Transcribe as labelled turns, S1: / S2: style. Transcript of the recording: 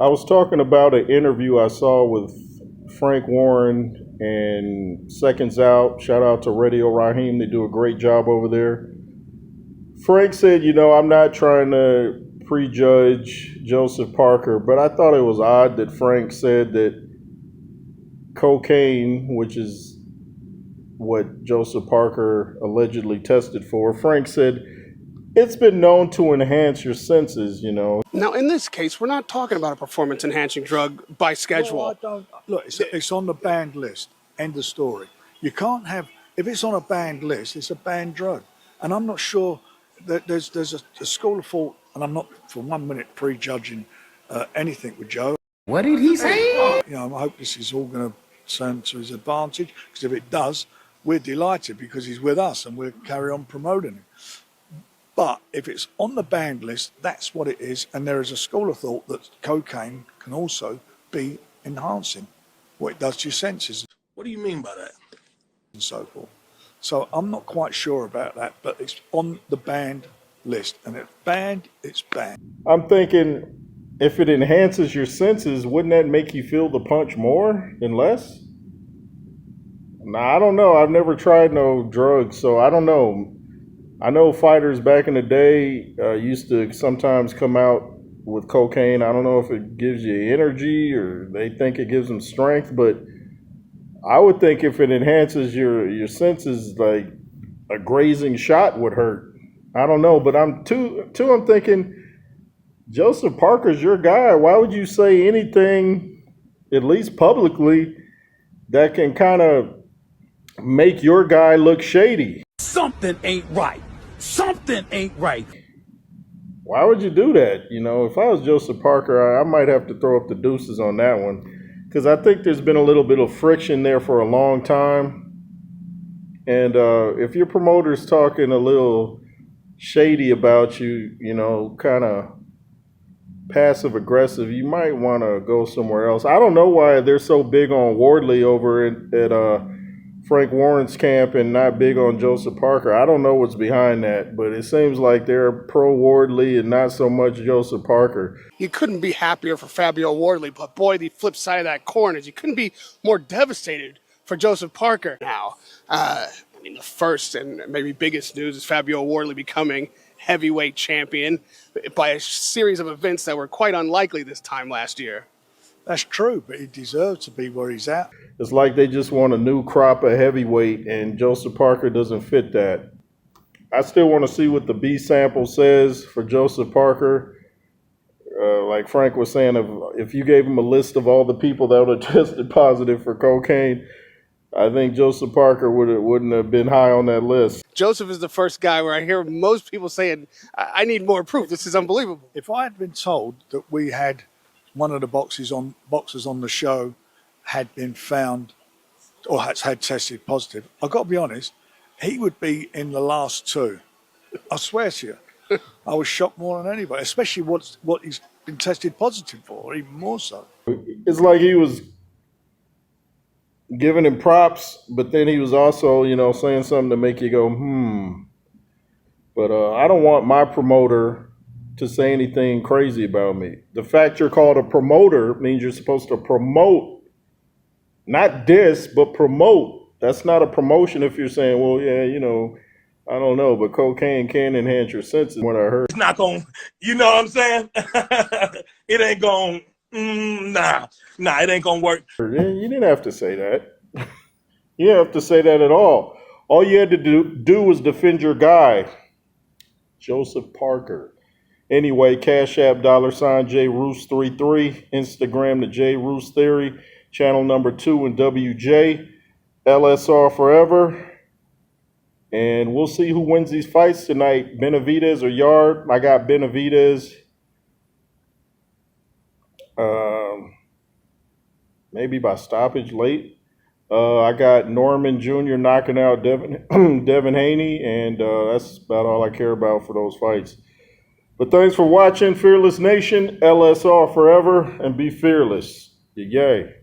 S1: I was talking about an interview I saw with Frank Warren and Seconds Out. Shout out to Radio Raheem. They do a great job over there. Frank said, I'm not trying to prejudge Joseph Parker, but I thought it was odd that Frank said that cocaine, which is what Joseph Parker allegedly tested for, Frank said it's been known to enhance your senses.
S2: Now, in this case, we're not talking about a performance-enhancing drug by schedule.
S3: Well, I don't look. It's on the banned list. End of story. You can't have if it's on a banned list. It's a banned drug, and I'm not sure that there's a school of thought. And I'm not for 1 minute prejudging anything with Joe.
S4: What did he say?
S3: I hope this is all going to turn to his advantage, because if it does, we're delighted because he's with us and we'll carry on promoting him. But if it's on the banned list, that's what it is. And there is a school of thought that cocaine can also be enhancing what it does to your senses.
S4: What do you mean by that?
S3: And so forth. So I'm not quite sure about that, but it's on the banned list. And it's banned, it's banned.
S1: I'm thinking if it enhances your senses, wouldn't that make you feel the punch more than less? Nah, I don't know. I've never tried no drugs, so I don't know. I know fighters back in the day used to sometimes come out with cocaine. I don't know if it gives you energy or they think it gives them strength, but I would think if it enhances your senses, like a grazing shot would hurt. I don't know, but I'm thinking, Joseph Parker's your guy. Why would you say anything, at least publicly, that can kind of make your guy look shady?
S4: Something ain't right. Something ain't right.
S1: Why would you do that? If I was Joseph Parker, I might have to throw up the deuces on that one, because I think there's been a little bit of friction there for a long time. And if your promoter's talking a little shady about you, kind of passive aggressive, you might want to go somewhere else. I don't know why they're so big on Wardley over at Frank Warren's camp and not big on Joseph Parker. I don't know what's behind that, but it seems like they're pro Wardley and not so much Joseph Parker.
S2: You couldn't be happier for Fabio Wardley, but boy, the flip side of that coin is you couldn't be more devastated for Joseph Parker now. The first and maybe biggest news is Fabio Wardley becoming heavyweight champion by a series of events that were quite unlikely this time last year.
S3: That's true, but he deserves to be where he's at.
S1: It's like they just want a new crop of heavyweight, and Joseph Parker doesn't fit that. I still want to see what the B sample says for Joseph Parker. Like Frank was saying, if you gave him a list of all the people that would have tested positive for cocaine, I think Joseph Parker wouldn't have been high on that list.
S2: Joseph is the first guy where I hear most people saying, I need more proof. This is unbelievable.
S3: If I had been told that we had one of the boxers on the show had been found or had tested positive, I've got to be honest, he would be in the last two. I swear to you. I was shocked more than anybody, especially what he's been tested positive for, even more so.
S1: It's like he was giving him props, but then he was also, saying something to make you go, But I don't want my promoter to say anything crazy about me. The fact you're called a promoter means you're supposed to promote, not diss, but promote. That's not a promotion if you're saying, well, yeah, I don't know, but cocaine can enhance your senses, what I heard.
S4: It's not going, you know what I'm saying? It ain't going, nah, it ain't going to work.
S1: You didn't have to say that. You didn't have to say that at all. All you had to do was defend your guy, Joseph Parker. Anyway, Cash App, $JRoos33, Instagram, the J Roos Theory, channel number 2 in WJ, LSR forever. And we'll see who wins these fights tonight, Benavidez or Yard. I got Benavidez. Maybe by stoppage late. I got Norman Jr. knocking out Devin Haney, and that's about all I care about for those fights. But thanks for watching, Fearless Nation, LSR forever, and be fearless. Yay.